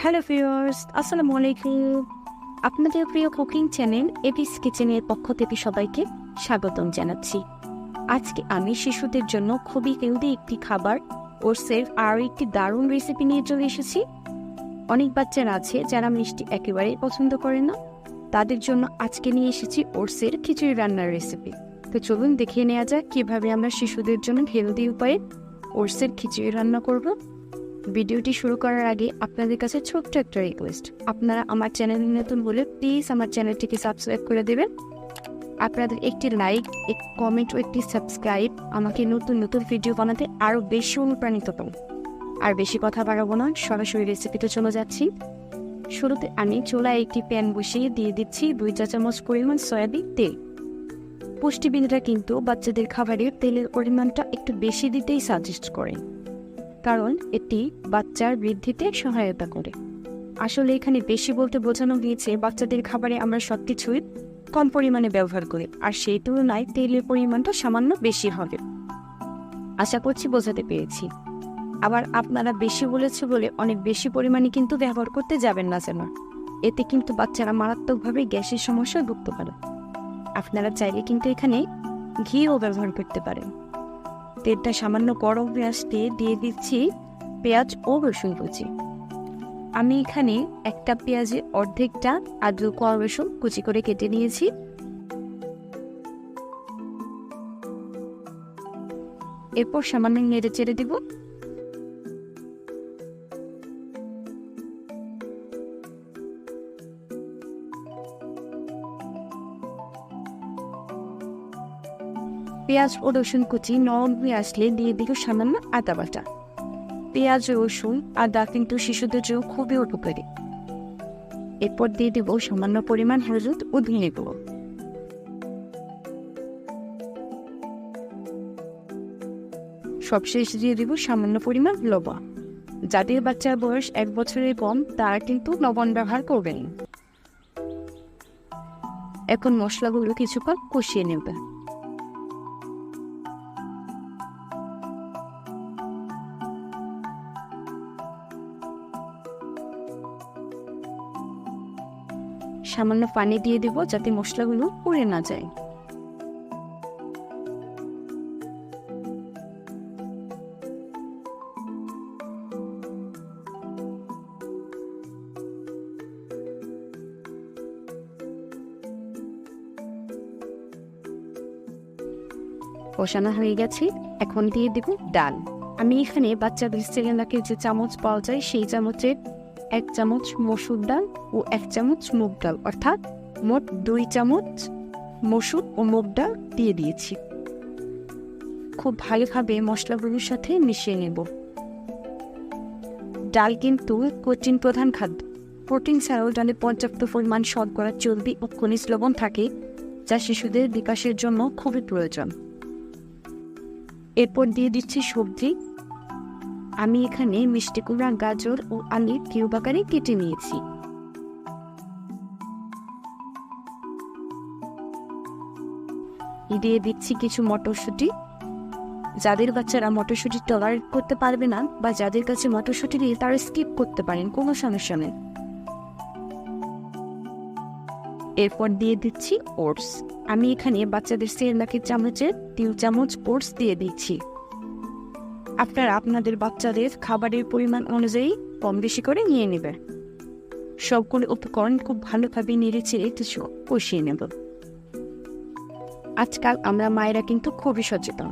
Hello viewers, আসসালামু আলাইকুম। আপনাদের প্রিয় কুকিং চ্যানেল এপিস কিচেনের পক্ষ থেকে সবাইকে স্বাগতম জানাচ্ছি। আজকে আমি শিশুদের জন্য খুবই হেলদি একটি খাবার ওটসের আরও একটি দারুণ রেসিপি নিয়ে চলে এসেছি। অনেক বাচ্চারা আছে যারা মিষ্টি একেবারেই পছন্দ করে না, তাদের জন্য আজকে নিয়ে এসেছি ওটসের খিচুড়ি রান্নার রেসিপি। তো চলুন দেখিয়ে নেওয়া যাক কীভাবে আমরা শিশুদের জন্য হেলদি উপায়ে ওটসের খিচুড়ি রান্না করব। ভিডিওটি শুরু করার আগে আপনাদের কাছে ছোট্ট একটা রিকোয়েস্ট, আপনারা আমার চ্যানেলে নতুন হলে প্লিজ আমার চ্যানেলটিকে সাবস্ক্রাইব করে দেবেন। আপনাদের একটি লাইক, একটি কমেন্ট ও একটি সাবস্ক্রাইব আমাকে নতুন নতুন ভিডিও বানাতে আরও বেশি অনুপ্রাণিত করে। আর বেশি কথা বাড়াবো না, সরাসরি রেসিপিতে চলে যাচ্ছি। শুরুতে আমি চুলায় একটি প্যান বসিয়ে দিয়ে দিচ্ছি 2 চা চামচ পরিমাণ সয়াবিন তেল। পুষ্টিবিদরা কিন্তু বাচ্চাদের খাবারের তেলের পরিমাণটা একটু বেশি দিতেই সাজেস্ট করেন, কারণ এটি বাচ্চার বৃদ্ধিতে সহায়তা করে। আসলে এখানে বেশি বলতে বোঝানো গিয়েছে বাচ্চাদের খাবারে আমরা সব কিছুই কম পরিমাণে ব্যবহার করি, আর সেই তুলনায় তেলের পরিমাণটা সামান্য বেশি হবে। আশা করছি বোঝাতে পেরেছি। আবার আপনারা বেশি বলেছে বলে অনেক বেশি পরিমাণে কিন্তু ব্যবহার করতে যাবেন না যেন, এতে কিন্তু বাচ্চারা মারাত্মকভাবে গ্যাসের সমস্যায় ভুগতে পারে। আপনারা চাইলে কিন্তু এখানে ঘিও ব্যবহার করতে পারেন। তেলটা সামান্য গরম হয়ে আসতে দিয়ে দিচ্ছি পেঁয়াজ ও রসুন কুচি। আমি এখানে একটা পেঁয়াজের অর্ধেকটা আদু কোয়া রসুন কুচি করে কেটে নিয়েছি। এরপর সামান্য নেড়ে চেড়ে দিব। পেঁয়াজ ও রসুন কুচি নরম হয়ে আসলে দিয়ে দিব সামান্য আদা বাটা। পেঁয়াজ, রসুন, আদা কিন্তু শিশুদের জন্য খুবই উপকারী। এরপর দিয়ে দেব সামান্য পরিমাণ হলুদ ও ধনে গুঁড়ো। সবশেষ দিয়ে দিব সামান্য পরিমাণ লবণ। যাদের বাচ্চার বয়স 1 বছরের কম তারা কিন্তু লবণ ব্যবহার করবেন। এখন মশলাগুলো কিছুক্ষণ কষিয়ে নেবে। সামান্য পানি দিয়ে দেব যাতে মশলাগুলো পুড়ে না যায়। কষানো হয়ে গেছে, এখন দিয়ে দেব ডাল। আমি এখানে বাচ্চাদের সেরেলাকের যে চামচ পাওয়া যায় সেই চামচের 1 চামচ মসুর ডাল ও 1 চামচ মুগ ডাল, অর্থাৎ মোট 2 চামচ মসুর ও মুগ ডাল দিয়ে দিয়েছি। খুব ভালোভাবে মশলাগুলোর সাথে মিশিয়ে নেব। ডাল কিন্তু প্রোটিন প্রধান খাদ্য। প্রোটিন ছাড়াও ডালে পর্যাপ্ত পরিমাণ শর্করা, চর্বি ও খনিজ লবণ থাকে, যা শিশুদের বিকাশের জন্য খুবই প্রয়োজন। এরপর দিয়ে দিচ্ছি সবজি। আমি এখানে মিষ্টি কুমড়া, গাজর ও আলু কিউব আকারে কেটে নিয়েছি। দিয়ে দিচ্ছি কিছু মটরশুঁটি। যাদের বাচ্চারা মটরশুঁটি টলারেট করতে পারবে না বা যাদের কাছে মটরশুঁটি দিয়ে তারা স্কিপ করতে পারেন, কোনো সমস্যা নেই। এরপর দিয়ে দিচ্ছি ওটস। আমি এখানে বাচ্চাদের সেরেলাকের চামচের 3 চামচ ওটস দিয়ে দিচ্ছি। আপনারা আপনাদের বাচ্চাদের খাবারের পরিমাণ অনুযায়ী কম বেশি করে নিয়ে নেবেন। সবগুলো উপকরণ খুব ভালোভাবে নেড়ে চেড়ে কিছু কষিয়ে নেব। আজকাল আমরা মায়েরা কিন্তু খুবই সচেতন,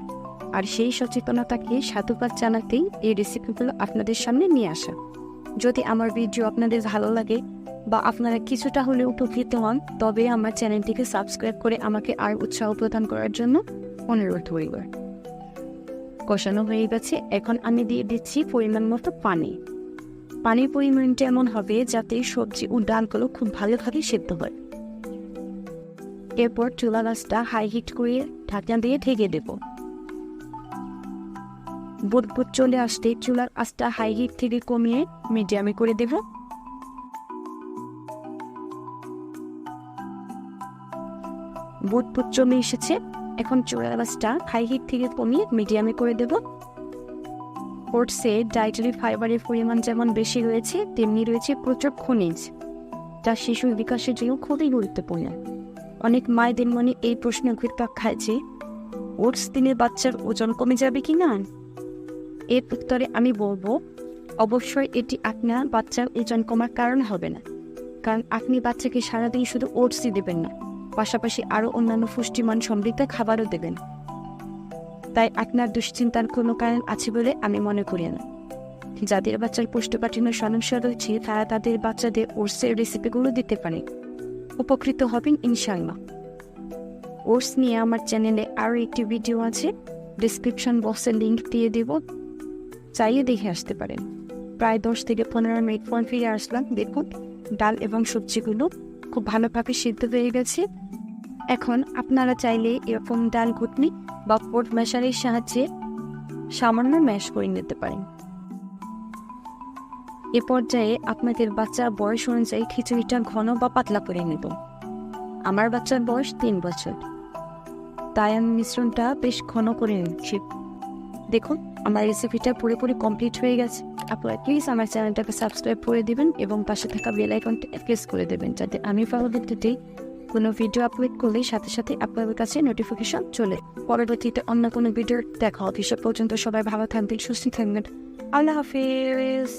আর সেই সচেতনতাকে সাধুবাদ জানাতেই এই রেসিপিগুলো আপনাদের সামনে নিয়ে আসা। যদি আমার ভিডিও আপনাদের ভালো লাগে বা আপনারা কিছুটা হলেও উপকৃত হন, তবে আমার চ্যানেলটিকে সাবস্ক্রাইব করে আমাকে আর উৎসাহ প্রদান করার জন্য অনুরোধ রইল। কষানো হয়ে গেছে, এখন আমি দিয়ে দিচ্ছি পরিমাণ মতো পানি। পানির পরিমাণটা এমন হবে যাতে সবজি ও ডালগুলো খুব ভালোভাবে সেদ্ধ হয়। এরপর চুলা আঁচটা হাই হিট করে ঢাকনা দিয়ে ঢেকে দেব। বুদবুদ চলে আসতে চুলার আঁচটা হাই হিট থেকে কমিয়ে মিডিয়ামে করে দেব। বুদবুদ চলে এসেছে, এখন চুলার আঁচটা হাই হিট থেকে কমিয়ে মিডিয়ামে করে দেব। ওটসে ডায়েটারি ফাইবারের পরিমাণ যেমন বেশি রয়েছে, তেমনি রয়েছে প্রচুর খনিজ, যা শিশুর বিকাশের জন্য খুবই গুরুত্বপূর্ণ। অনেক মায়েদের মনে এই প্রশ্ন ঘুরপাক খায় যে ওটস দিলে বাচ্চার ওজন কমে যাবে কি না। এর উত্তরে আমি বলবো, অবশ্যই এটি আপনার বাচ্চার ওজন কমার কারণ হবে না, কারণ আপনি বাচ্চাকে সারাদিন শুধু ওটসই দেবেন না, পাশাপাশি আরও অন্যান্য পুষ্টিমান সমৃদ্ধ খাবারও দেবেন। তাই আপনার দুশ্চিন্তার কোনো কারণ আছে বলে আমি মনে করি না। যাদের বাচ্চার কোষ্ঠকাঠিন্য সমস্যা রয়েছে তারা তাদের বাচ্চাদের ওটসের রেসিপিগুলো দিতে পারে, উপকৃত হবেন ইনশাআল্লাহ। ওটস নিয়ে আমার চ্যানেলে আরও একটি ভিডিও আছে, ডিসক্রিপশন বক্সে লিঙ্ক দিয়ে দেব, চাইয়ে দেখে আসতে পারেন। প্রায় 10 থেকে 15 মিনিট পর ফিরে আসলাম। দেখুন ডাল এবং সবজিগুলো খুব ভালোভাবে সিদ্ধ হয়ে গেছে। এখন আপনারা চাইলে এরকম ডাল ঘুটনি বা পোট ম্যাশারের সাহায্যে সামান্য ম্যাশ করে নিতে পারেন। এ পর্যায়ে আপনাদের বাচ্চার বয়স অনুযায়ী খিচুড়িটা ঘন বা পাতলা করে নেব। আমার বাচ্চার বয়স 3 বছর, তাই আমি মিশ্রণটা বেশ ঘন করে নিচ্ছি। দেখুন আমার রেসিপিটা পুরোপুরি কমপ্লিট হয়ে গেছে। আপনারা প্লিজ আমার চ্যানেলটাকে সাবস্ক্রাইব করে দেবেন এবং পাশে থাকা বেল আইকনটা প্রেস করে দেবেন, যাতে আমি পরবর্তীতে কোনো ভিডিও আপলোড করলেই সাথে সাথে আপনাদের কাছে নোটিফিকেশন চলে। পরবর্তীতে অন্য কোনো ভিডিও দেখা হবে। সে পর্যন্ত সবাই ভালো থাকবেন, সুস্থ থাকবেন। আল্লাহ হাফিজ।